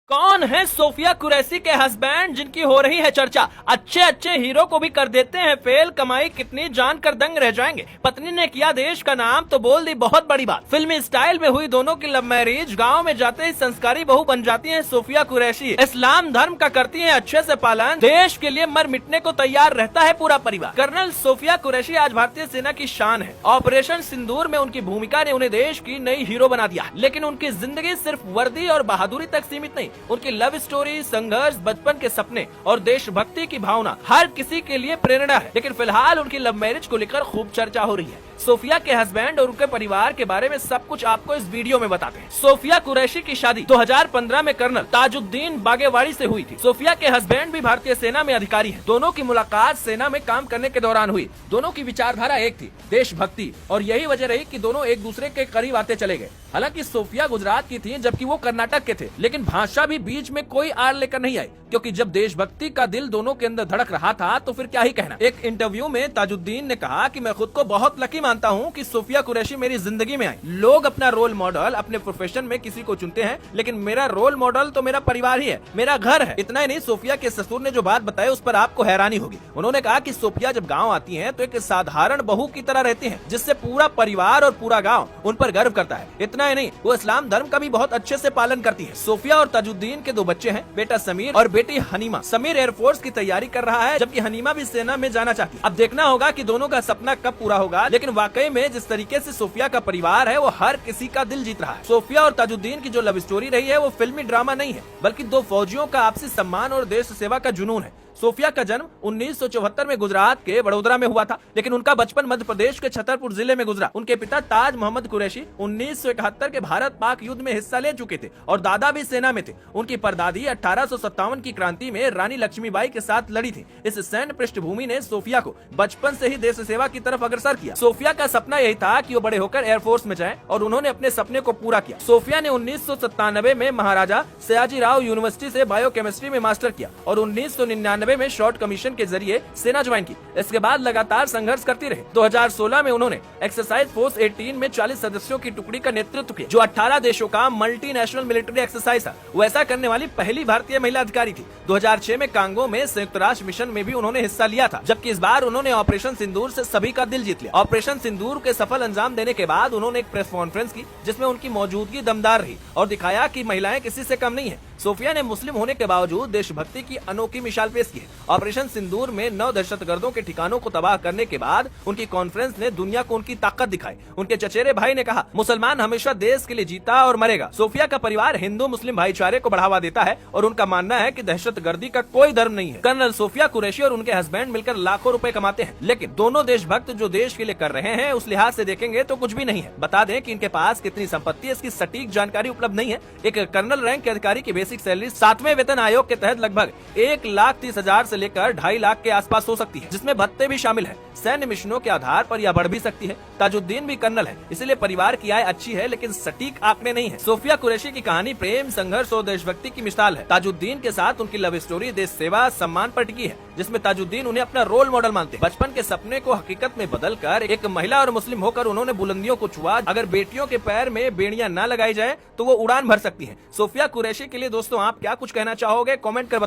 कौन है सोफिया कुरैशी के हस्बैंड जिनकी हो रही है चर्चा। अच्छे अच्छे हीरो को भी कर देते हैं फेल, कमाई कितनी जानकर दंग रह जाएंगे। पत्नी ने किया देश का नाम तो बोल दी बहुत बड़ी बात। फिल्मी स्टाइल में हुई दोनों की लव मैरिज, गांव में जाते ही संस्कारी बहू बन जाती हैं सोफिया कुरैशी। इस्लाम धर्म का करती हैं अच्छे से पालन, देश के लिए मर मिटने को तैयार रहता है पूरा परिवार। कर्नल सोफिया कुरैशी आज भारतीय सेना की शान है। ऑपरेशन सिंदूर में उनकी भूमिका ने उन्हें देश की नई हीरो बना दिया, लेकिन उनकी जिंदगी सिर्फ वर्दी और बहादुरी तक सीमित नहीं। उनकी लव स्टोरी, संघर्ष, बचपन के सपने और देशभक्ति की भावना हर किसी के लिए प्रेरणा है। लेकिन फिलहाल उनकी लव मैरिज को लेकर खूब चर्चा हो रही है। सोफिया के हस्बैंड और उनके परिवार के बारे में सब कुछ आपको इस वीडियो में बताते हैं। सोफिया कुरैशी की शादी 2015 में कर्नल ताजुद्दीन बागेवाड़ी से हुई थी। सोफिया के हस्बैंड भी भारतीय सेना में अधिकारी हैं। दोनों की मुलाकात सेना में काम करने के दौरान हुई। दोनों की विचारधारा एक थी, देशभक्ति, और यही वजह रही कि दोनों एक दूसरे के करीब आते चले गए। हालांकि सोफिया गुजरात की थी जबकि वो कर्नाटक के थे, लेकिन भाषा भी बीच में कोई आड़ लेकर नहीं आई, क्योंकि जब देशभक्ति का दिल दोनों के अंदर धड़क रहा था तो फिर क्या ही कहना। एक इंटरव्यू में ताजुद्दीन ने कहा कि मैं खुद को बहुत लकी मानता हूं कि सोफिया कुरैशी मेरी जिंदगी में आई। लोग अपना रोल मॉडल अपने प्रोफेशन में किसी को चुनते हैं, लेकिन मेरा रोल मॉडल तो मेरा परिवार ही है, मेरा घर है। इतना ही नहीं, सोफिया के ससुर ने जो बात बताई उस पर आपको हैरानी होगी। उन्होंने कहा कि सोफिया जब गाँव आती है तो एक साधारण बहू की तरह रहती है, जिससे पूरा परिवार और पूरा गाँव उन पर गर्व करता है। इतना ही नहीं, वो इस्लाम धर्म का भी बहुत अच्छे से पालन करती है। सोफिया और ताजुद्दीन के 2 बच्चे हैं, बेटा समीर और बेटी हनीमा। समीर एयरफोर्स की तैयारी कर रहा है, जबकि हनीमा भी सेना में जाना चाहती है। अब देखना होगा कि दोनों का सपना कब पूरा होगा, लेकिन वाकई में जिस तरीके से सोफिया का परिवार है वो हर किसी का दिल जीत रहा है। सोफिया और ताजुद्दीन की जो लव स्टोरी रही है वो फिल्मी ड्रामा नहीं है, बल्कि 2 फौजियों का आपसी सम्मान और देश सेवा का जुनून है। सोफिया का जन्म 1974 में गुजरात के वडोदरा में हुआ था, लेकिन उनका बचपन मध्य प्रदेश के छतरपुर जिले में गुजरा। उनके पिता ताज मोहम्मद कुरैशी 1971 के भारत पाक युद्ध में हिस्सा ले चुके थे और दादा भी सेना में थे। उनकी परदादी 1857 की क्रांति में रानी लक्ष्मीबाई के साथ लड़ी थी। इस सैन्य पृष्ठभूमि ने सोफिया को बचपन से ही देश सेवा की तरफ अग्रसर किया। सोफिया का सपना यही था कि वो बड़े होकर एयरफोर्स में जाए, और उन्होंने अपने सपने को पूरा किया। सोफिया ने 1997 में महाराजा सयाजीराव यूनिवर्सिटी से बायोकेमिस्ट्री में मास्टर किया और 1999 में शॉर्ट कमीशन के जरिए सेना ज्वाइन की। इसके बाद लगातार संघर्ष करती रही। 2016 में उन्होंने एक्सरसाइज फोर्स 18 में 40 सदस्यों की टुकड़ी का नेतृत्व किया, जो 18 देशों का मल्टीनेशनल मिलिट्री एक्सरसाइज था। वो ऐसा करने वाली पहली भारतीय महिला अधिकारी थी। 2006 में कांगो में संयुक्त राष्ट्र मिशन में भी उन्होंने हिस्सा लिया था, जबकि इस बार उन्होंने ऑपरेशन सिंदूर से सभी का दिल जीत लिया। ऑपरेशन सिंदूर के सफल अंजाम देने के बाद उन्होंने एक प्रेस कॉन्फ्रेंस की, जिसमें उनकी मौजूदगी दमदार रही और दिखाया कि महिलाएं किसी से कम नहीं है। सोफिया ने मुस्लिम होने के बावजूद देशभक्ति की अनोखी मिसाल पेश की है। ऑपरेशन सिंदूर में 9 दहशतगर्दों के ठिकानों को तबाह करने के बाद उनकी कॉन्फ्रेंस ने दुनिया को उनकी ताकत दिखाई। उनके चचेरे भाई ने कहा, मुसलमान हमेशा देश के लिए जीता और मरेगा। सोफिया का परिवार हिंदू मुस्लिम भाईचारे को बढ़ावा देता है और उनका मानना है कि दहशतगर्दी का कोई धर्म नहीं है। कर्नल सोफिया कुरैशी और उनके हस्बैंड मिलकर लाखों रुपए कमाते हैं, लेकिन दोनों देशभक्त जो देश के लिए कर रहे हैं उस लिहाज से देखेंगे तो कुछ भी नहीं है। बता दें कि इनके पास कितनी संपत्ति है इसकी सटीक जानकारी उपलब्ध नहीं है। एक कर्नल रैंक के अधिकारी की बेसिक सैलरी 7वें वेतन आयोग के तहत लगभग 1,30,000 से लेकर 2.5 लाख के आसपास हो सकती है, जिसमें भत्ते भी शामिल है। सैन्य मिशनों के आधार पर यह बढ़ भी सकती है। ताजुद्दीन भी कर्नल है, इसलिए परिवार की आय अच्छी है, लेकिन सटीक आंकड़े नहीं है। सोफिया कुरैशी की कहानी प्रेम, संघर्ष और देशभक्ति की मिसाल है। ताजुद्दीन के साथ उनकी लव स्टोरी देश सेवा, सम्मान पर टिकी है, जिसमें ताजुद्दीन उन्हें अपना रोल मॉडल मानते हैं। बचपन के सपने को हकीकत में बदलकर एक महिला और मुस्लिम होकर उन्होंने बुलंदियों को छुआ। अगर बेटियों के पैर में बेड़ियां न लगाई जाए तो वो उड़ान भर सकती है। सोफिया कुरैशी के लिए दोस्तों आप क्या कुछ कहना चाहोगे, कमेंट कर